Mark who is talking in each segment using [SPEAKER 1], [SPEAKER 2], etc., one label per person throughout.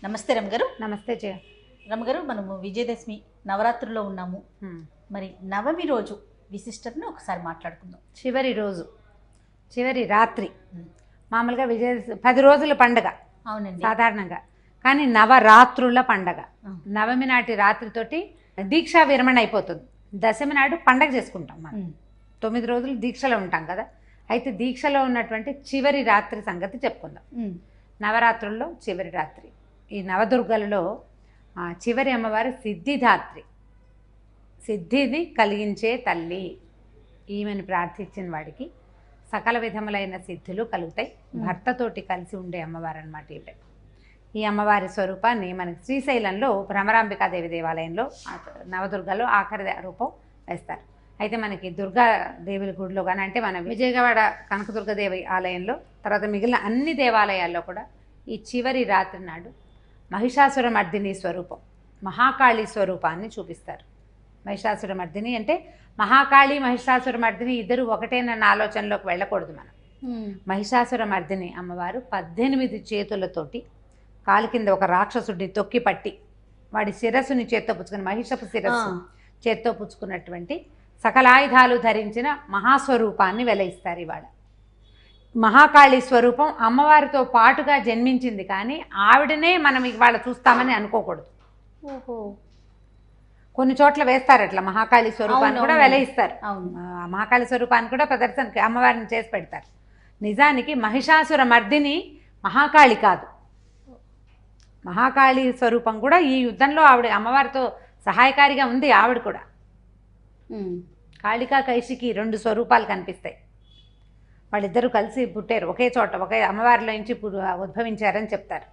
[SPEAKER 1] నమస్తే రమగారు.
[SPEAKER 2] నమస్తే జయ.
[SPEAKER 1] రమగారు, మనము విజయదశమి నవరాత్రుల్లో ఉన్నాము. మరి నవమి రోజు విశిష్టతను ఒకసారి మాట్లాడుకుందాం.
[SPEAKER 2] చివరి రోజు, చివరి రాత్రి. మామూలుగా 10 రోజుల పండగ
[SPEAKER 1] అవునండి
[SPEAKER 2] సాధారణంగా, కానీ నవరాత్రుల పండగ. నవమి నాటి రాత్రితోటి దీక్షా విరమణ అయిపోతుంది. దశమి నాడు పండగ చేసుకుంటాం మనం. 9 రోజులు దీక్షలో ఉంటాం కదా. అయితే దీక్షలో ఉన్నటువంటి చివరి రాత్రి సంగతి చెప్పుకుందాం. నవరాత్రుల్లో చివరి రాత్రి. ఈ నవదుర్గలలో చివరి అమ్మవారు సిద్ధిదాత్రి, సిద్ధిని కలిగించే తల్లి. ఈమెను ప్రార్థించిన వాడికి సకల విధములైన సిద్ధులు కలుగుతాయి. భర్తతోటి కలిసి ఉండే అమ్మవారు అన్నమాట ఈవిడ. ఈ అమ్మవారి స్వరూపాన్ని మనకి శ్రీశైలంలో భ్రమరాంబికాదేవి దేవాలయంలో నవదుర్గలో ఆఖరి రూపం వేస్తారు. అయితే మనకి దుర్గాదేవి గుడిలో కానీ, అంటే మన విజయవాడ కనకదుర్గదేవి ఆలయంలో, తర్వాత మిగిలిన అన్ని దేవాలయాల్లో కూడా ఈ చివరి రాత్రి నాడు మహిషాసురమర్దిని స్వరూపం, మహాకాళి స్వరూపాన్ని చూపిస్తారు. మహిషాసురమర్దిని అంటే మహాకాళి, మహిషాసురమర్దిని ఇద్దరు ఒకటేనన్న ఆలోచనలోకి వెళ్ళకూడదు మనం. మహిషాసురమర్దిని అమ్మవారు 18 చేతులతోటి కాలు కింద ఒక రాక్షసుడిని తొక్కి పట్టి వాడి శిరస్సుని చేత్తో పుచ్చుకుని, మహిషపు శిరస్సు చేత్తో పుచ్చుకున్నటువంటి సకలాయుధాలు ధరించిన మహాస్వరూపాన్ని వెలయిస్తారు. ఇవాళ మహాకాళి స్వరూపం అమ్మవారితో పాటుగా జన్మించింది, కానీ ఆవిడనే మనం ఇవాళ చూస్తామని అనుకోకూడదు.
[SPEAKER 1] ఓహో,
[SPEAKER 2] కొన్ని చోట్ల వేస్తారు అట్లా మహాకాళి స్వరూపాన్ని కూడా వెలయిస్తారు. మహాకాళి స్వరూపాన్ని కూడా ప్రదర్శనకి అమ్మవారిని చేసి పెడతారు. నిజానికి మహిషాసుర మర్దిని మహాకాళి కాదు. మహాకాళి స్వరూపం కూడా ఈ యుద్ధంలో ఆవిడ అమ్మవారితో సహాయకారిగా ఉంది. ఆవిడ కూడా కాళికా కైశికి 2 స్వరూపాలు కనిపిస్తాయి. వాళ్ళిద్దరూ కలిసి పుట్టారు ఒకే చోట, ఒకే అమ్మవారిలో నుంచి ఉద్భవించారని చెప్తారు.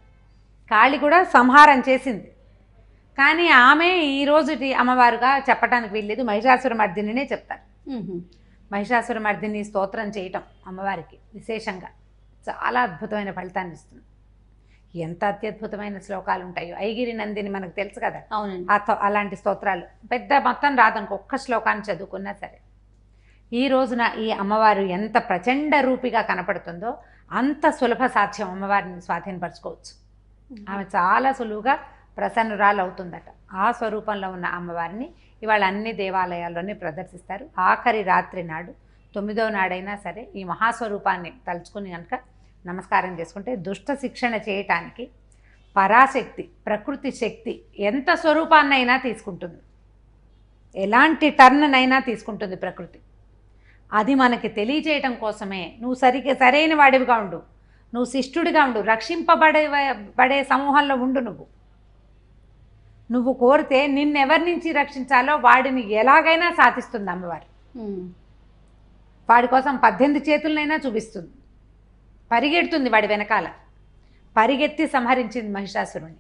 [SPEAKER 2] కాళి కూడా సంహారం చేసింది, కానీ ఆమె ఈ రోజుటి అమ్మవారుగా చెప్పడానికి వీల్లేదు. మహిషాసురమర్దినినే చెప్తారు. మహిషాసురమర్దిని స్తోత్రం చేయటం అమ్మవారికి విశేషంగా చాలా అద్భుతమైన ఫలితాన్ని ఇస్తుంది. ఎంత అత్యద్భుతమైన శ్లోకాలు ఉంటాయో. ఐగిరి నందిని మనకు తెలుసు కదా.
[SPEAKER 1] అవునండి.
[SPEAKER 2] అలాంటి స్తోత్రాలు పెద్ద మొత్తం రాదనుకో, ఒక్క శ్లోకాన్ని చదువుకున్నా సరే. ఈ రోజున ఈ అమ్మవారు ఎంత ప్రచండ రూపిగా కనపడుతుందో అంత సులభ సాధ్యం అమ్మవారిని స్వాధీనపరచుకోవచ్చు. ఆమె చాలా సులువుగా ప్రసన్నురాలు అవుతుందట. ఆ స్వరూపంలో ఉన్న అమ్మవారిని ఇవాళ అన్ని దేవాలయాల్లోనే ప్రదర్శిస్తారు. ఆఖరి రాత్రి నాడు 9వ నాడైనా సరే ఈ మహాస్వరూపాన్ని తలుచుకుని కనుక నమస్కారం చేసుకుంటే దుష్ట శిక్షణ చేయటానికి పరాశక్తి, ప్రకృతి శక్తి ఎంత స్వరూపాన్నైనా తీసుకుంటుంది. ఎలాంటి టర్న్నైనా తీసుకుంటుంది ప్రకృతి. అది మనకి తెలియజేయటం కోసమే నువ్వు సరైన వాడివిగా ఉండు, నువ్వు శిష్టుడిగా ఉండు, రక్షింపబడే సమూహంలో ఉండు. నువ్వు కోరితే నిన్నెవరి నుంచి రక్షించాలో వాడిని ఎలాగైనా సాధిస్తుంది అమ్మవారు. వాడి కోసం 18 చేతులనైనా చూపిస్తుంది. పరిగెడుతుంది వాడి వెనకాల. పరిగెత్తి సంహరించింది మహిషాసురుణ్ణి.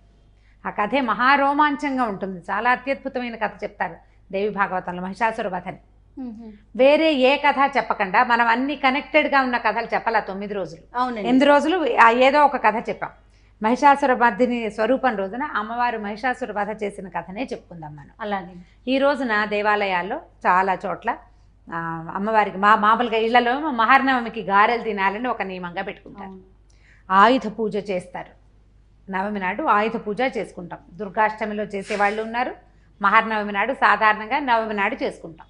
[SPEAKER 2] ఆ కథే మహారోమాంచంగా ఉంటుంది. చాలా అత్యద్భుతమైన కథ చెప్తారు దేవి భాగవతంలో మహిషాసుర వధని. వేరే ఏ కథ చెప్పకుండా మనం అన్ని కనెక్టెడ్గా ఉన్న కథలు చెప్పాలి. 9 రోజులు, 8 రోజులు ఏదో ఒక కథ చెప్పాం. మహిషాసుర మర్దిని స్వరూపం రోజున అమ్మవారు మహిషాసుర వధ చేసిన కథనే చెప్పుకుందాం మనం.
[SPEAKER 1] అలాగే
[SPEAKER 2] ఈ రోజున దేవాలయాల్లో చాలా చోట్ల అమ్మవారికి మామూలుగా ఇళ్లలో మహర్నవమికి గారెలు తినాలని ఒక నియమంగా పెట్టుకుంటారు. ఆయుధ పూజ చేస్తారు. నవమి నాడు ఆయుధ పూజ చేసుకుంటాం. దుర్గాష్టమిలో చేసేవాళ్ళు ఉన్నారు. మహర్నవమి నాడు సాధారణంగా నవమి నాడు చేసుకుంటాం.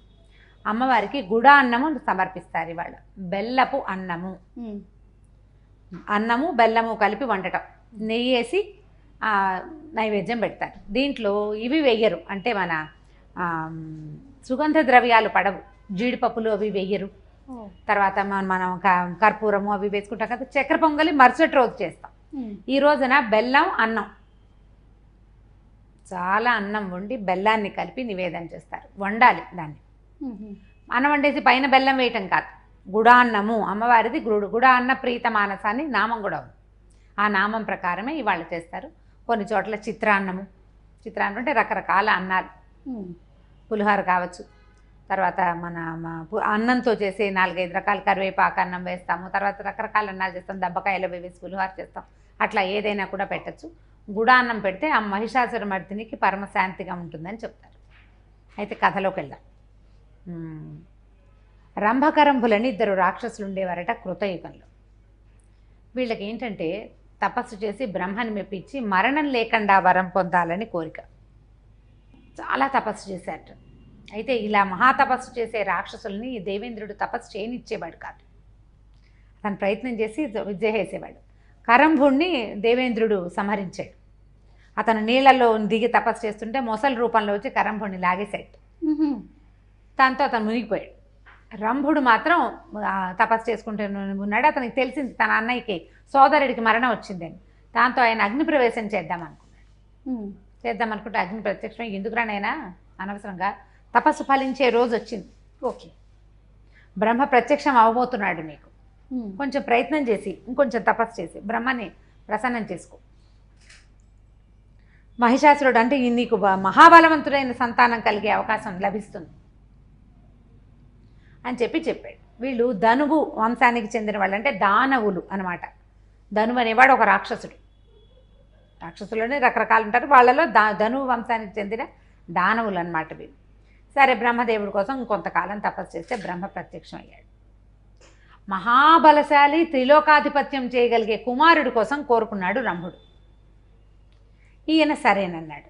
[SPEAKER 2] అమ్మవారికి గుడ అన్నము సమర్పిస్తారు. ఇవాళ బెల్లపు అన్నము బెల్లము కలిపి వండటం, నెయ్యి వేసి నైవేద్యం పెడతారు. దీంట్లో ఇవి వెయ్యరు, అంటే మన సుగంధ ద్రవ్యాలు పడవు. జీడిపప్పులు అవి వెయ్యరు. తర్వాత మనం కర్పూరము అవి వేసుకుంటాం కదా. చక్కెర పొంగలి మరుసటి రోజు చేస్తాం. ఈ రోజున బెల్లం అన్నం, చాలా అన్నం వండి బెల్లాన్ని కలిపి నివేదన చేస్తారు. వండాలి దాన్ని. అన్నం వండేసి పైన బెల్లం వేయటం కాదు. గుడాన్నము అమ్మవారిది. గుడాన్న ప్రీత మానసాన్ని నామం కూడా ఉంది. ఆ నామం ప్రకారమే ఇవాళ చేస్తారు. కొన్ని చోట్ల చిత్రాన్నం అంటే రకరకాల అన్నాలు, పులిహోర కావచ్చు, తర్వాత మన అన్నంతో చేసే 4-5 రకాల కరివేపాకు అన్నం వేస్తాము. తర్వాత రకరకాల అన్నాలు చేస్తాం. దబ్బకాయలు వేసి పులిహోర చేస్తాం. అట్లా ఏదైనా కూడా పెట్టచ్చు. గుడాన్నం పెడితే ఆ మహిషాసుర మర్దినికి పరమశాంతిగా ఉంటుందని చెప్తారు. అయితే కథలోకి వెళ్దాం. రంభకరంభులని 2 రాక్షసులు ఉండేవారట కృతయుగంలో. వీళ్ళకి ఏంటంటే తపస్సు చేసి బ్రహ్మని మెప్పించి మరణం లేకుండా వరం పొందాలని కోరిక. చాలా తపస్సు చేశారట. అయితే ఇలా మహాతపస్సు చేసే రాక్షసుల్ని దేవేంద్రుడు తపస్సు చేయనిచ్చేవాడు కాదు. తను ప్రయత్నం చేసి విద్య చేసేవాడు. కరంభుణ్ణి దేవేంద్రుడు సంహరించాడు. అతను నీళ్లలో దిగి తపస్సు చేస్తుంటే మొసలి రూపంలో వచ్చి కరంభుణ్ణి లాగేశాడు. దాంతో అతను మునిగిపోయాడు. రంభుడు మాత్రం తపస్సు చేసుకుంటూ ఉన్నాడు. అతనికి తెలిసింది తన అన్నయ్యకి సోదరుడికి మరణం వచ్చిందని. దాంతో ఆయన అగ్ని ప్రవేశం చేద్దామనుకుంటే అగ్ని ప్రత్యక్షం ఎందుకు రానైనా అనవసరంగా తపస్సు ఫలించే రోజు వచ్చింది.
[SPEAKER 1] ఓకే,
[SPEAKER 2] బ్రహ్మ ప్రత్యక్షం అవ్వబోతున్నాడు నీకు, కొంచెం ప్రయత్నం చేసి ఇంకొంచెం తపస్సు చేసి బ్రహ్మని ప్రసన్నం చేసుకో. మహిషాసురుడు అంటే నీకు మహాబలవంతుడైన సంతానం కలిగే అవకాశం లభిస్తుంది అని చెప్పాడు. వీళ్ళు ధనువు వంశానికి చెందిన వాళ్ళు, అంటే దానవులు అనమాట. ధనువు అనేవాడు ఒక రాక్షసుడు. రాక్షసులోనే రకరకాలు ఉంటారు, వాళ్ళలో ధనువు వంశానికి చెందిన దానవులు అనమాట వీళ్ళు. సరే, బ్రహ్మదేవుడి కోసం కొంతకాలం తపస్సు చేస్తే బ్రహ్మ ప్రత్యక్షం అయ్యాడు. మహాబలశాలి త్రిలోకాధిపత్యం చేయగలిగే కుమారుడి కోసం కోరుకున్నాడు రంభుడు. ఈయన సరేనన్నాడు.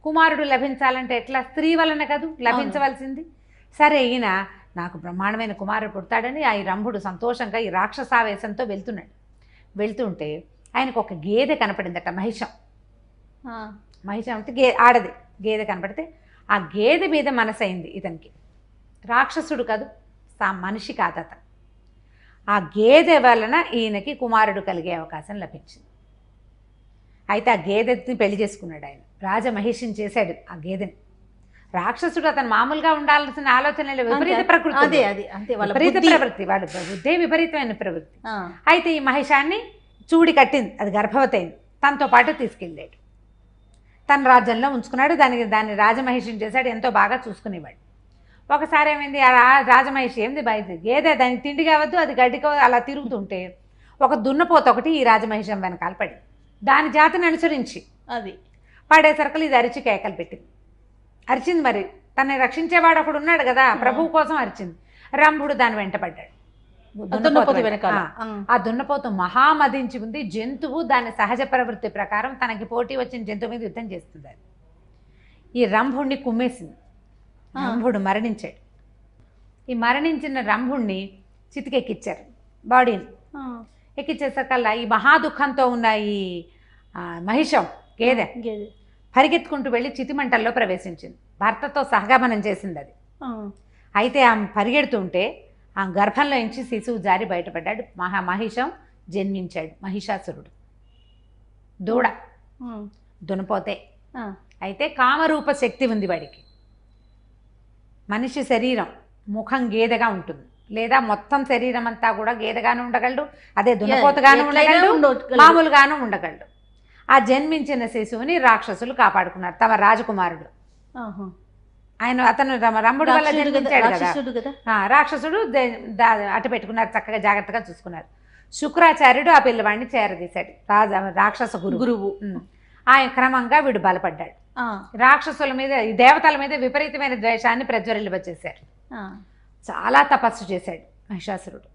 [SPEAKER 2] కుమారుడు లభించాలంటే ఎట్లా? స్త్రీ వలన కదూ లభించవలసింది. సరే, ఈయన నాకు బ్రహ్మాండమైన కుమారుడు పుడతాడని ఆ రంభుడు సంతోషంగా ఈ రాక్షసావేశంతో వెళ్తుంటే ఆయనకు ఒక గేదె కనపడిందట, మహిషం. మహిషం అంటే ఆడది గేదె కనపడితే ఆ గేదె మీద మనసైంది ఇతనికి. రాక్షసుడు కాదు, మనిషి కాదు అతను. ఆ గేదె వలన ఈయనకి కుమారుడు కలిగే అవకాశం లభించింది. అయితే ఆ గేదెని పెళ్లి చేసుకున్నాడు ఆయన. రాజమహిషిని చేశాడు ఆ గేదెని. రాక్షసుడు అతను మామూలుగా ఉండాల్సిన ఆలోచనలు విపరీత ప్రకృతి, విపరీత ప్రవృత్తి, వాడు బుద్ధే విపరీతమైన ప్రవృత్తి. అయితే ఈ మహిషాన్ని చూడి కట్టింది, అది గర్భవతి అయింది. తనతో పాటు తీసుకెళ్ళాడు, తన రాజ్యంలో ఉంచుకున్నాడు. దాన్ని రాజమహిషిని చేశాడు, ఎంతో బాగా చూసుకునేవాడు. ఒకసారి ఏమైంది, ఆ రాజమహిషి ఏంది బయట గేదె, దానికి తిండి కావద్దు, అది గడ్డికో అలా తిరుగుతుంటే ఒక దున్నపోత ఒకటి ఈ రాజమహిషం వెనకాల పడి దాని జాతిని అనుసరించి అది పడేసరికి ఇది అరిచి కేకలు పెట్టింది. అరిచింది, మరి తనని రక్షించేవాడు ఒకడు ఉన్నాడు కదా, ప్రభువు కోసం అరిచింది. రంభుడు దాని వెంటపడ్డాడు. ఆ దున్నపోతు మహామదించి ఉంది. జంతువు దాని సహజ ప్రవృత్తి ప్రకారం తనకి పోటీ వచ్చిన జంతువు మీద యుద్ధం చేస్తుంది. అది ఈ రంభుడిని కుమ్మేసింది. రంభుడు మరణించాడు. ఈ మరణించిన రంభుడిని చితికెక్కిచ్చారు, బాడీని ఎక్కిచ్చేసరికల్లా ఈ మహాదుఖంతో ఉన్న ఈ మహిషం గేదె పరిగెత్తుకుంటూ వెళ్ళి చితిమంటల్లో ప్రవేశించింది. భర్తతో సహగమనం చేసింది అది. అయితే ఆమె పరిగెడుతుంటే ఆ గర్భంలో నుంచి శిశువు జారి బయటపడ్డాడు. మహిషం జన్మించాడు. మహిషాసురుడు దూడ, దునపోతే. అయితే కామరూప శక్తి ఉంది వాడికి. మనిషి శరీరం ముఖం గేదెగా ఉంటుంది, లేదా మొత్తం శరీరం అంతా కూడా గేదెగానే ఉండగలడు, అదే దున్నపోతగాను ఉండగలడు, మామూలుగాను ఉండగలడు. ఆ జన్మించిన శిశువుని రాక్షసులు కాపాడుకున్నారు, తమ రాజకుమారుడు. అతను రంభుడి వల్ల జన్మించాడు కదా, రాక్షసుడు అటు పెట్టుకున్నారు, చక్కగా జాగ్రత్తగా చూసుకున్నారు. శుక్రాచార్యుడు ఆ పిల్లవాడిని చేరదీశాడు, రాక్షస గురువు. ఆయన క్రమంగా వీడు బలపడ్డాడు. రాక్షసుల మీద, దేవతల మీద విపరీతమైన ద్వేషాన్ని ప్రజ్వరిల్లివచ్చేశారు. చాలా తపస్సు చేశాడు మహిషాసురుడు.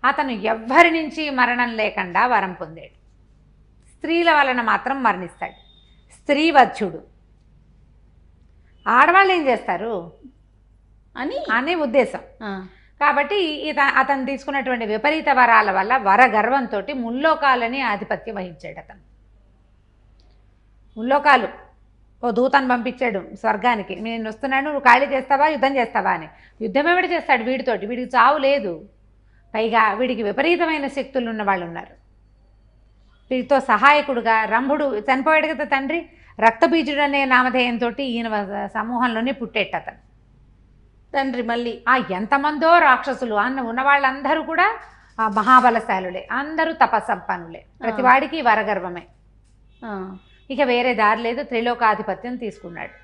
[SPEAKER 2] అతను ఎవ్వరి నుంచి మరణం లేకుండా వరం పొందాడు. స్త్రీల వలన మాత్రం మరణిస్తాడు. స్త్రీవధ్యుడు. ఆడవాళ్ళు ఏం చేస్తారు అనే ఉద్దేశం. కాబట్టి అతను తీసుకున్నటువంటి విపరీత వరాల వల్ల వర గర్వంతో ముల్లోకాలని ఆధిపత్యం వహించాడు. అతను ముల్లోకాలు ఓ దూతను పంపించాడు స్వర్గానికి, నేను వస్తున్నాను, నువ్వు ఖాళీ చేస్తావా, యుద్ధం చేస్తావా అని. యుద్ధం ఎవడు చేస్తాడు వీడితోటి? వీడికి చావు లేదు, పైగా వీడికి విపరీతమైన శక్తులు ఉన్న వాళ్ళు ఉన్నారు. వీటితో సహాయకుడుగా రంభుడు చనిపోయాడు కదా తండ్రి, రక్తబీజుడు అనే నామధేయంతో ఈయన సమూహంలోనే పుట్టేట అతను తండ్రి. మళ్ళీ ఎంతమందో రాక్షసులు ఉన్న వాళ్ళందరూ కూడా మహాబలశాలులే, అందరూ తపస్సంపన్నులే, ప్రతివాడికి వరగర్వమే. ఇక వేరే దారి లేదు, త్రిలోకాధిపత్యం తీసుకున్నాడు.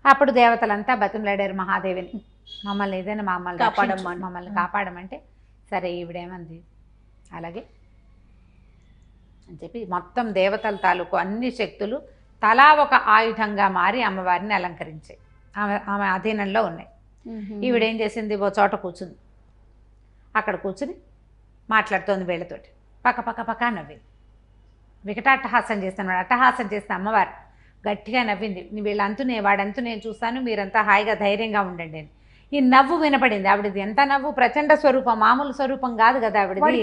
[SPEAKER 2] అప్పుడు దేవతలంతా బతిమలాడారు మహాదేవిని, మమ్మల్ని ఏదైనా మమ్మల్ని కాపాడమంటే సరే ఈవిడేమంది అలాగే అని చెప్పి మొత్తం దేవతల తాలూకు అన్ని శక్తులు తలా ఒక ఆయుధంగా మారి అమ్మవారిని అలంకరించాయి. ఆమె అధీనంలో ఉన్నాయి. ఈవిడేం చేసింది, ఓ చోట కూర్చుంది. అక్కడ కూర్చుని మాట్లాడుతోంది వీళ్ళతోటి. పక్క పక్క పక్క నవ్వింది. వికటాట్టహాసం చేస్తాను, అట్టహాసం చేస్తే అమ్మవారు గట్టిగా నవ్వింది. వీళ్ళంతూ వాడంతూ నేను చూస్తాను, మీరంతా హాయిగా ధైర్యంగా ఉండండి అని. ఈ నవ్వు వినపడింది. ఆవిడది ఎంత నవ్వు, ప్రచండ స్వరూపం, మామూలు స్వరూపం కాదు కదా ఆవిడది.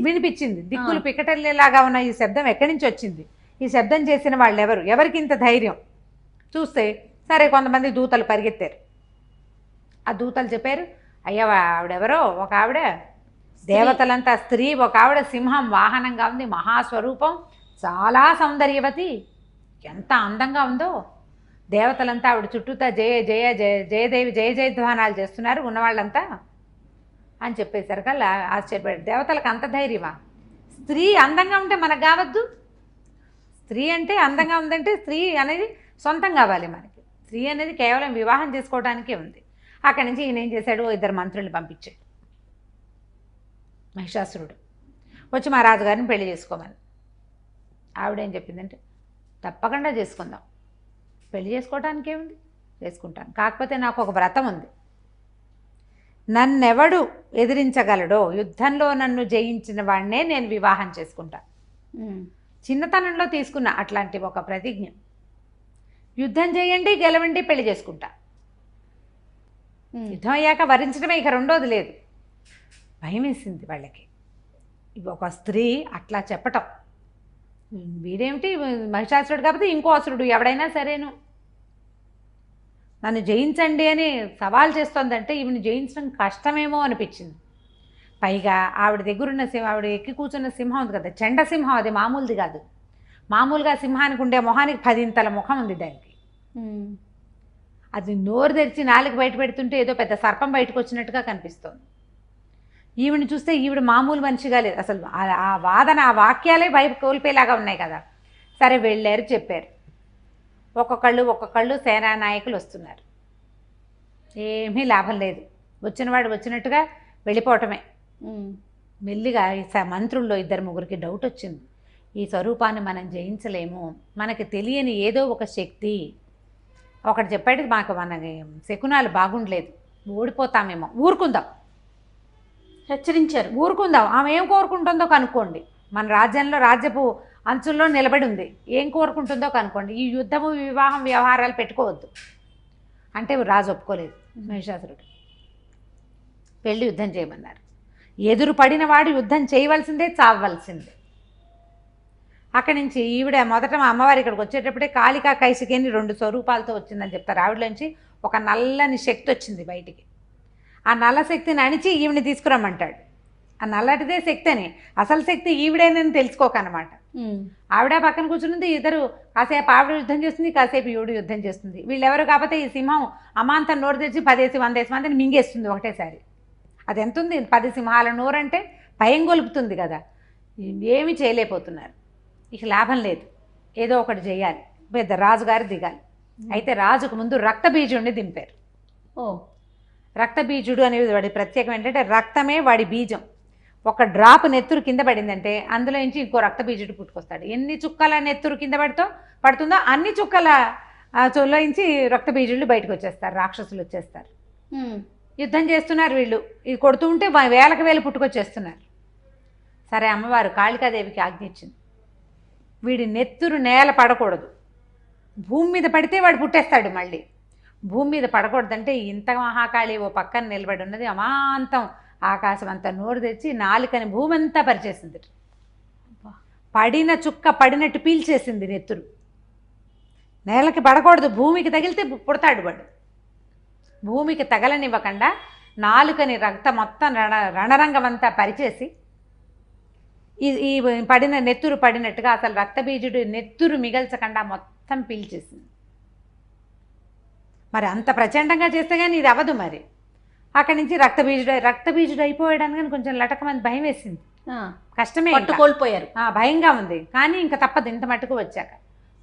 [SPEAKER 2] వినిపించింది. దిక్కులు పికటల్లేలాగా ఉన్న ఈ శబ్దం ఎక్కడి నుంచి వచ్చింది, ఈ శబ్దం చేసిన వాళ్ళు ఎవరు, ఎవరికి ఇంత ధైర్యం? చూస్తే సరే కొంతమంది దూతలు పరిగెత్తారు. ఆ దూతలు చెప్పారు, అయ్యా ఆవిడెవరో ఒక ఆవిడ దేవతలంతా స్త్రీ, ఒక ఆవిడ సింహం వాహనంగా ఉంది, మహాస్వరూపం, చాలా సౌందర్యవతి, ఎంత అందంగా ఉందో. దేవతలంతా ఆవిడ చుట్టూతా జయ జయ జయ జయదేవి జయ జయధ్వానాలు చేస్తున్నారు ఉన్నవాళ్ళంతా అని చెప్పేసరికల్లా ఆశ్చర్యపడారు. దేవతలకు అంత ధైర్యమా? స్త్రీ అందంగా ఉంటే మనకు కావద్దు? స్త్రీ అంటే అందంగా ఉందంటే స్త్రీ అనేది సొంతం కావాలి మనకి. స్త్రీ అనేది కేవలం వివాహం చేసుకోవడానికే ఉంది. అక్కడి నుంచి ఈయన ఏం చేశాడు, 2 మంత్రుల్ని పంపించాడు. మహిషాసురుడు వచ్చి మా రాజుగారిని పెళ్లి చేసుకోమని. ఆవిడేం చెప్పిందంటే, తప్పకుండా చేసుకుందాం, పెళ్లి చేసుకోవడానికి ఏముంది, చేసుకుంటాను, కాకపోతే నాకు ఒక వ్రతం ఉంది. నన్నెవడు ఎదిరించగలడో, యుద్ధంలో నన్ను జయించిన వాడినే నేను వివాహం చేసుకుంటాను. చిన్నతనంలో తీసుకున్న అట్లాంటి ఒక ప్రతిజ్ఞ. యుద్ధం చేయండి, గెలవండి, పెళ్లి చేసుకుంటా. యుద్ధం అయ్యాక వరించడమే, ఇక రెండోది లేదు. భయం వేసింది వాళ్ళకి. ఒక స్త్రీ అట్లా చెప్పటం, వీడేమిటి మహిషాసురుడు కాకపోతే ఇంకో అసురుడు ఎవడైనా సరేను నన్ను జయించండి అని సవాల్ చేస్తోందంటే ఈవిని జయించడం కష్టమేమో అనిపించింది. పైగా ఆవిడ దగ్గరున్న సింహం, ఆవిడ ఎక్కి కూర్చున్న సింహం ఉంది కదా, చండసింహం, అది మామూలుది కాదు. మామూలుగా సింహానికి ఉండే మొహానికి 10 ఇంతల ముఖం ఉంది దానికి. అది నోరు తెరిచి నాలుగు బయట పెడుతుంటే ఏదో పెద్ద సర్పం బయటకు వచ్చినట్టుగా కనిపిస్తోంది. ఈవిని చూస్తే ఈవిడ మామూలు మనిషిగా లేదు అసలు. ఆ వాదన, ఆ వాక్యాలే భయ కోల్పోయేలాగా ఉన్నాయి కదా. సరే వెళ్ళారు, చెప్పారు. ఒక్కొక్కళ్ళు సేనా నాయకులు వస్తున్నారు. ఏమీ లాభం లేదు, వచ్చినవాడు వచ్చినట్టుగా వెళ్ళిపోవటమే. మెల్లిగా ఈ మంత్రుల్లో 2-3కి డౌట్ వచ్చింది. ఈ స్వరూపాన్ని మనం జయించలేము, మనకి తెలియని ఏదో ఒక శక్తి. ఒకటి చెప్పాడు, మాకు మనకి శకునాలు బాగుండలేదు, ఓడిపోతామేమో, ఊరుకుందాం,
[SPEAKER 1] హెచ్చరించారు.
[SPEAKER 2] ఊరుకుందాం, ఆమె ఏం కోరుకుంటుందో కనుక్కోండి. మన రాజ్యంలో రాజ్యపు అంచుల్లో నిలబడి ఉంది, ఏం కోరుకుంటుందో కనుక్కోండి, ఈ యుద్ధము వివాహం వ్యవహారాలు పెట్టుకోవద్దు అంటే రాజు ఒప్పుకోలేదు. మహిషాసురుడు వెళ్ళి యుద్ధం చేయమన్నారు. ఎదురు పడిన వాడు యుద్ధం చేయవలసిందే, చావవలసిందే. అక్కడి నుంచి ఈవిడ మొదట మా అమ్మవారి ఇక్కడికి వచ్చేటప్పుడే కాళికా కైసికేని 2 స్వరూపాలతో వచ్చిందని చెప్తారు. ఆవిడలోంచి ఒక నల్లని శక్తి వచ్చింది బయటికి. ఆ నల్ల శక్తిని అణిచి ఈవిని తీసుకురమ్మంటాడు. ఆ నల్లటిదే శక్తి అని, అసలు శక్తి ఈవిడేనని తెలుసుకోకనమాట. ఆవిడ పక్కన కూర్చున్నది, ఇద్దరు కాసేపు ఆవిడ యుద్ధం చేస్తుంది, కాసేపు ఈవిడ యుద్ధం చేస్తుంది. వీళ్ళెవరు కాకపోతే ఈ సింహం అమాంతం నోరు తెచ్చి 10-100 మందిని మింగేస్తుంది ఒకటేసారి. అది ఎంత ఉంది, 10 సింహాల నోరు అంటే భయం గొలుపుతుంది కదా. ఏమీ చేయలేకపోతున్నారు. ఇక లాభం లేదు, ఏదో ఒకటి చేయాలి, పెద్ద రాజుగారు దిగాలి. అయితే రాజుకు ముందు రక్తబీజుడిని దింపారు. రక్తబీజుడు అనేది వాడి ప్రత్యేకం ఏంటంటే, రక్తమే వాడి బీజం. ఒక డ్రాప్ నెత్తురు కింద పడిందంటే అందులో నుంచి ఇంకో రక్తబీజుడు పుట్టుకొస్తాడు. ఎన్ని చుక్కల నెత్తురు కింద పడుతుందో అన్ని చుక్కల చొల్లోంచి రక్తబీజుళ్ళు బయటకు వచ్చేస్తారు, రాక్షసులు వచ్చేస్తారు. యుద్ధం చేస్తున్నారు వీళ్ళు, ఇది కొడుతూ ఉంటే వేలకు వేలు పుట్టుకొచ్చేస్తున్నారు. సరే అమ్మవారు కాళికాదేవికి ఆజ్ఞ ఇచ్చింది, వీడి నెత్తురు నేల పడకూడదు, భూమి మీద పడితే వాడు పుట్టేస్తాడు. మళ్ళీ భూమి మీద పడకూడదంటే ఇంత మహాకాళి ఓ పక్కన నిలబడి ఉన్నది, అమాంతం ఆకాశం అంతా నోరు తెచ్చి నాలుకని భూమి అంతా పరిచేసింది. పడిన చుక్క పడినట్టు పీల్చేసింది నెత్తురు. నేలకి పడకూడదు, భూమికి తగిలితే పుడతాడు వాడు. భూమికి తగలనివ్వకుండా నాలుకని రక్తం మొత్తం రణరంగం అంతా పరిచేసి ఈ పడిన నెత్తురు పడినట్టుగా అసలు రక్తబీజుడు నెత్తురు మిగల్చకుండా మొత్తం పీల్చేసింది. మరి అంత ప్రచండంగా చేస్తే కానీ ఇది అవ్వదు. మరి అక్కడి నుంచి రక్తబీజుడు అయిపోయాడని కానీ కొంచెం లటకమంది భయం వేసింది. కష్టమే,
[SPEAKER 1] కోల్పోయారు,
[SPEAKER 2] భయంగా ఉంది. కానీ ఇంకా తప్పదు, ఇంత మట్టుకు వచ్చాక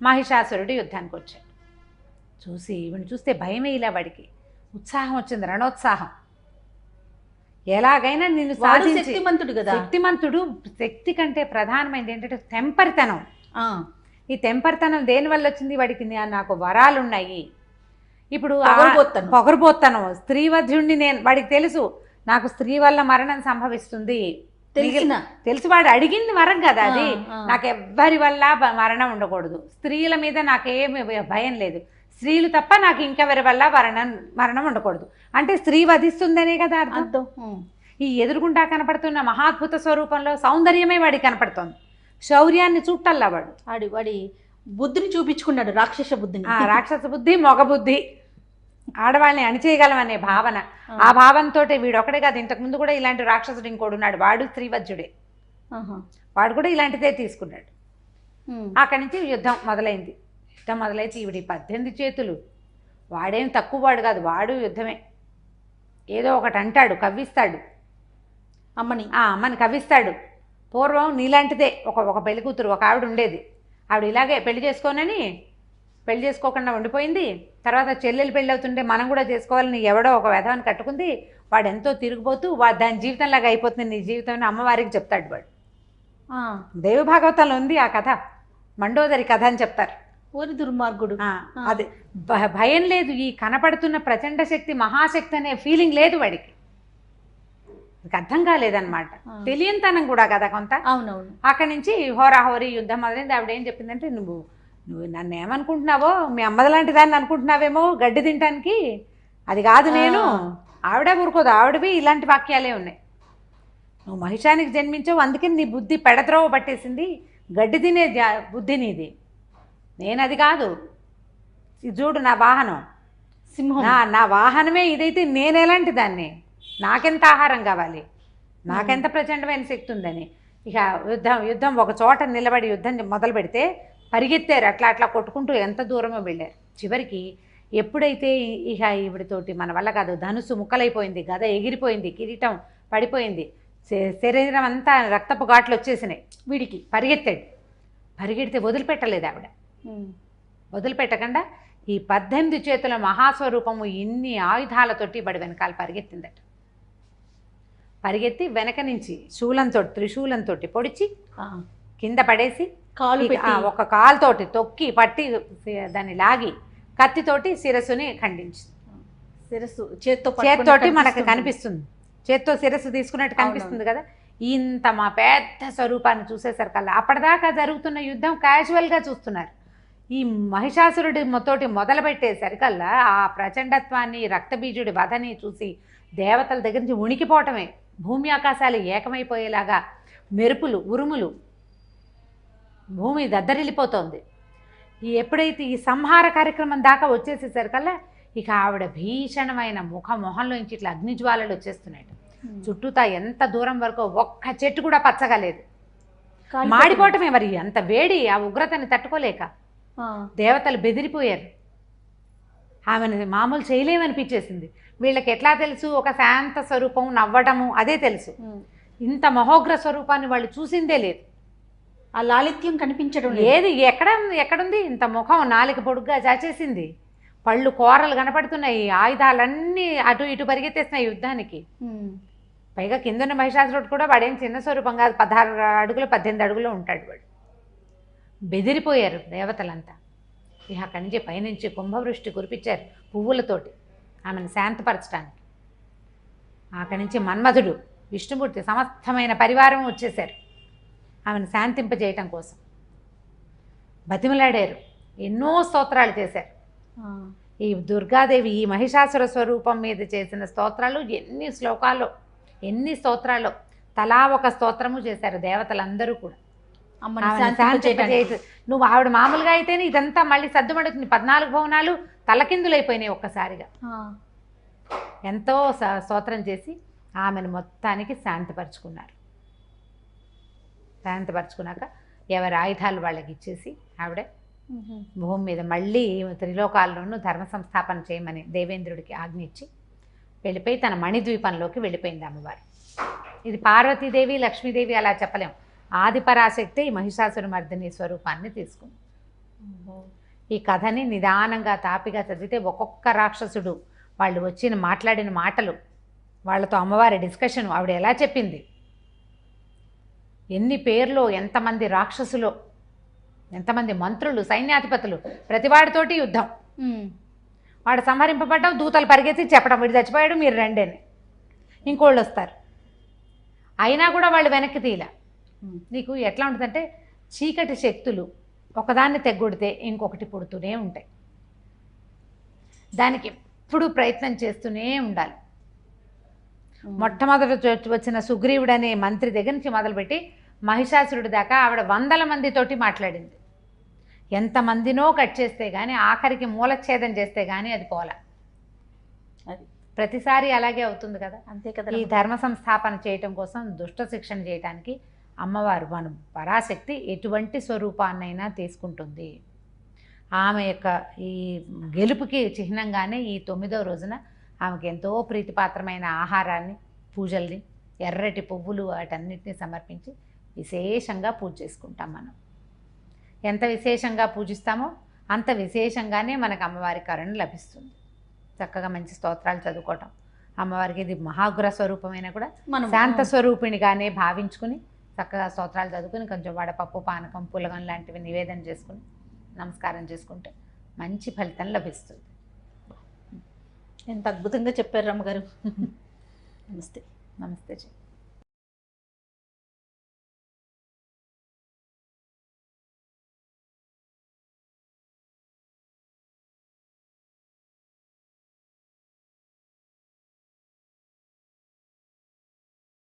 [SPEAKER 2] మహిషాసురుడు యుద్ధానికి వచ్చాడు. చూసి ఈవిని చూస్తే భయమే, ఇలా వాడికి ఉత్సాహం వచ్చింది, రణోత్సాహం. ఎలాగైనా నిన్ను సాధించి,
[SPEAKER 1] శక్తిమంతుడు కదా,
[SPEAKER 2] శక్తిమంతుడు. శక్తి కంటే ప్రధానమైనది ఏంటంటే తెంపరితనం. ఈ తెంపరితనం దేనివల్ల వచ్చింది వాడికి? నాకు వరాలు ఉన్నాయి, ఇప్పుడు పొగరబోత్తనం, స్త్రీవధ్యుణ్ణి నేను, వాడికి తెలుసు నాకు స్త్రీ వల్ల మరణం సంభవిస్తుంది, తెలిసి వాడు అడిగింది వరం కదా అది.
[SPEAKER 1] ఆ.
[SPEAKER 2] నాకు ఎవ్వరి వల్ల మరణం ఉండకూడదు, స్త్రీల మీద నాకేమి భయం లేదు, స్త్రీలు తప్ప నాకు ఇంకెవరి వల్ల మరణం ఉండకూడదు అంటే స్త్రీ వధిస్తుందనే కదా అర్థం. ఈ ఎదురుగుండా కనపడుతున్న మహాద్భుత స్వరూపంలో సౌందర్యమే వాడికి కనపడుతోంది, శౌర్యాన్ని చూట్టల్లా
[SPEAKER 1] వాడి బుద్ధిని చూపించుకున్నాడు, రాక్షస బుద్ధిని.
[SPEAKER 2] రాక్షస బుద్ధి, మొగ బుద్ధి, ఆడవాళ్ళని అణిచేయగలం అనే భావన. ఆ భావంతో వీడొక్కడే కాదు, ఇంతకుముందు కూడా ఇలాంటి రాక్షసుడు ఇంకోడు ఉన్నాడు, వాడు స్త్రీవజ్జుడే, వాడు కూడా ఇలాంటిదే తీసుకున్నాడు. అక్కడి నుంచి యుద్ధం మొదలైంది. యుద్ధం మొదలైతే ఈవిడి 18 చేతులు, వాడేం తక్కువ వాడు కాదు, వాడు యుద్ధమే. ఏదో ఒకటి అంటాడు, కవ్విస్తాడు, అమ్మని కవ్విస్తాడు. పూర్వం నీలాంటిదే ఒక పెళ్లి కూతురు ఒక ఆవిడ ఉండేది, ఆవిడ ఇలాగే పెళ్లి చేసుకోకుండా ఉండిపోయింది. తర్వాత చెల్లెలు పెళ్ళి అవుతుంటే మనం కూడా చేసుకోవాలని ఎవడో ఒక వెధవని కట్టుకుంది, వాడు ఎంతో తిరిగిపోతూ దాని జీవితంలాగా అయిపోతుంది నీ జీవితం అమ్మవారికి చెప్తాడు వాడు. దేవి భాగవతంలో ఉంది ఆ కథ, మండోదరి కథ అని చెప్తారు.
[SPEAKER 1] ఓరి దుర్మార్గుడు.
[SPEAKER 2] అది భయం లేదు, ఈ కనపడుతున్న ప్రచండ శక్తి మహాశక్తి అనే ఫీలింగ్ లేదు వాడికి, అర్థం కాలేదన్నమాట, తెలియనితనం కూడా కదా కొంత.
[SPEAKER 1] అవునవును.
[SPEAKER 2] అక్కడి నుంచి హోరాహోరీ యుద్ధం మొదలైంది. ఆవిడ ఏం చెప్పిందంటే, నువ్వు నన్ను ఏమనుకుంటున్నావో, మీ అమ్మది లాంటి దాన్ని అనుకుంటున్నావేమో గడ్డి తినటానికి, అది కాదు నేను. ఆవిడే ఊరుకోదు, ఆవిడవి ఇలాంటి వాక్యాలే ఉన్నాయి. నువ్వు మహిషానికి జన్మించావు, అందుకని నీ బుద్ధి పెడద్రోవ పట్టేసింది, గడ్డి తినే బుద్ధి నీది, నేను అది కాదు. చూడు నా వాహనం
[SPEAKER 1] సింహం,
[SPEAKER 2] నా వాహనమే ఇదైతే నేను ఎలాంటి దాన్ని, నాకెంత ఆహారం కావాలి, నాకెంత ప్రచండమైన శక్తి ఉందని. ఇక యుద్ధం ఒక చోట నిలబడి యుద్ధం మొదలు పెడితే పరిగెత్తారు, అట్లా కొట్టుకుంటూ ఎంత దూరమో వెళ్ళారు. చివరికి ఎప్పుడైతే ఇక ఈవిడితోటి మన వల్ల కాదు, ధనుసు ముక్కలైపోయింది, గద ఎగిరిపోయింది, కిరీటం పడిపోయింది, శరీరం అంతా రక్తపు ఘాట్లు వచ్చేసినాయి, వీడికి పరిగెడితే వదిలిపెట్టలేదు ఆవిడ. వదిలిపెట్టకుండా ఈ 18 చేతుల మహాస్వరూపము ఇన్ని ఆయుధాలతోటి బడి వెనకాల పరిగెత్తిందట. పరిగెత్తి వెనక నుంచి త్రిశూలంతో పొడిచి కింద పడేసి ఒక కాలుతోటి తొక్కి పట్టి దాన్ని లాగి కత్తితోటి శిరస్సుని ఖండించింది.
[SPEAKER 1] శిరస్సు
[SPEAKER 2] చేత్తోటి మనకు కనిపిస్తుంది, చేత్తో శిరస్సు తీసుకున్నట్టు కనిపిస్తుంది కదా. ఇంత మా పెద్ద స్వరూపాన్ని చూసేసరికల్లా అప్పటిదాకా జరుగుతున్న యుద్ధం క్యాజువల్గా చూస్తున్నారు. ఈ మహిషాసురుడి తోటి మొదలుపెట్టేసరికల్లా ఆ ప్రచండత్వాన్ని, రక్తబీజుడి వధని చూసి దేవతల దగ్గర నుంచి ఉణికిపోవటమే, భూమి ఆకాశాలు ఏకమైపోయేలాగా మెరుపులు, ఉరుములు, భూమి దద్దరిల్లిపోతోంది. ఎప్పుడైతే ఈ సంహార కార్యక్రమం దాకా వచ్చేసేసరికల్లా ఇక ఆవిడ భీషణమైన మొహంలోంచి ఇట్లా అగ్నిజ్వాలలు వచ్చేస్తున్నాయి. చుట్టూతా ఎంత దూరం వరకు ఒక్క చెట్టు కూడా పచ్చగా లేదు, మాడిపోవటమే. మరి అంత వేడి, ఆ ఉగ్రతని తట్టుకోలేక దేవతలు బెదిరిపోయారు. ఆమెను మామూలు చేయలేమనిపించేసింది. వీళ్ళకి ఎట్లా తెలుసు, ఒక శాంత స్వరూపం, నవ్వటము అదే తెలుసు. ఇంత మహోగ్ర స్వరూపాన్ని వాళ్ళు చూసిందే లేదు,
[SPEAKER 1] ఆ లాలిత్యం కనిపించడం
[SPEAKER 2] ఏది ఎక్కడుంది. ఇంత ముఖం నాలుక పొడుగ్గా చాచేసింది, పళ్ళు కూరలు కనపడుతున్నాయి, ఆయుధాలన్నీ అటు ఇటు పరిగెత్తేస్తున్నాయి యుద్ధానికి. పైగా కిందన్న మహిషాసురుడు కూడా వాడేం చిన్న స్వరూపం కాదు, 16 అడుగులు 18 అడుగులు ఉంటాడు వాడు. బెదిరిపోయారు దేవతలంతా. ఇక అక్కడి నుంచి పైనుంచి కుంభవృష్టి కురిపించారు పువ్వులతోటి ఆమెను శాంతపరచడానికి. అక్కడి నుంచి మన్మధుడు, విష్ణుమూర్తి సమస్తమైన పరివారం వచ్చేశారు ఆమెను శాంతింపజేయటం కోసం. బతిమలాడారు, ఎన్నో స్తోత్రాలు చేశారు. ఈ దుర్గాదేవి ఈ మహిషాసుర స్వరూపం మీద చేసిన స్తోత్రాలు ఎన్ని స్తోత్రాలు, తలా ఒక స్తోత్రము చేశారు దేవతలందరూ కూడా. నువ్వు ఆవిడ మామూలుగా అయితేనే ఇదంతా మళ్ళీ సర్దుమడుతుంది, 14 భవనాలు తలకిందులైపోయినాయి ఒక్కసారిగా. ఎంతో స్తోత్రం చేసి ఆమెను మొత్తానికి శాంతపరుచుకున్నారు. శాంతపరుచుకున్నాక ఎవరి ఆయుధాలు వాళ్ళకి ఇచ్చేసి ఆవిడ భూమి మీద మళ్ళీ త్రిలోకాల్లోనూ ధర్మ సంస్థాపన చేయమని దేవేంద్రుడికి ఆజ్ఞ ఇచ్చి వెళ్ళిపోయి తన మణిద్వీపంలోకి వెళ్ళిపోయింది అమ్మవారు. ఇది పార్వతీదేవి, లక్ష్మీదేవి అలా చెప్పలేం. ఆదిపరాశక్తి ఈ మహిషాసురమర్దిని స్వరూపాన్ని తీసుకుంది. ఈ కథని నిదానంగా తాపిగా చదివితే ఒక్కొక్క రాక్షసుడు వాళ్ళు వచ్చిన మాట్లాడిన మాటలు, వాళ్ళతో అమ్మవారి డిస్కషన్, ఆవిడ ఎలా చెప్పింది, ఎన్ని పేర్లో, ఎంతమంది రాక్షసులో, ఎంతమంది మంత్రులు, సైన్యాధిపతులు, ప్రతివాడితోటి యుద్ధం. వాడు సంహరింపబడ్డం, దూతలు పరిగెత్తి చెప్పడం, వీడు చచ్చిపోయాడు మీరు రండి అని, ఇంకోళ్ళు వస్తారు. అయినా కూడా వాళ్ళు వెనక్కి తీయలే. నీకు ఎట్లా ఉంటుందంటే చీకటి శక్తులు ఒకదాన్ని తెగ్గొడితే ఇంకొకటి పుడుతూనే ఉంటాయి. దానికి ఎప్పుడు ప్రయత్నం చేస్తూనే ఉండాలి. మొట్టమొదట వచ్చిన సుగ్రీవుడు అనే మంత్రి దగ్గర నుంచి మొదలుపెట్టి మహిషాసురుడి దాకా ఆవిడ 100 మందితోటి మాట్లాడింది. ఎంతమందినో కట్ చేస్తే కానీ ఆఖరికి మూలఛేదం చేస్తే కానీ అది పోల.
[SPEAKER 1] అది
[SPEAKER 2] ప్రతిసారి అలాగే అవుతుంది కదా.
[SPEAKER 1] అంతే కదా.
[SPEAKER 2] ఈ ధర్మ సంస్థాపన చేయటం కోసం, దుష్ట శిక్షణ చేయటానికి అమ్మవారు మన పరాశక్తి ఎటువంటి స్వరూపాన్నైనా తీసుకుంటుంది. ఆమె యొక్క ఈ గెలుపుకి చిహ్నంగానే ఈ 9వ రోజున ఆమెకి ఎంతో ప్రీతిపాత్రమైన ఆహారాన్ని, పూజల్ని, ఎర్రటి పువ్వులు వాటన్నిటిని సమర్పించి విశేషంగా పూజ చేసుకుంటాం. మనం ఎంత విశేషంగా పూజిస్తామో అంత విశేషంగానే మనకు అమ్మవారి కరుణ లభిస్తుంది. చక్కగా మంచి స్తోత్రాలు చదువుకోవటం, అమ్మవారికి ఇది మహాగ్ర స్వరూపమైన కూడా శాంత స్వరూపిణిగానే భావించుకుని చక్కగా స్తోత్రాలు చదువుకుని కొంచెం వడపప్పు, పానకం, పులగం లాంటివి నివేదన చేసుకుని నమస్కారం చేసుకుంటే మంచి ఫలితం లభిస్తుంది.
[SPEAKER 1] ఎంత అద్భుతంగా చెప్పారు రమ్మగారు. నమస్తే.
[SPEAKER 2] నమస్తే.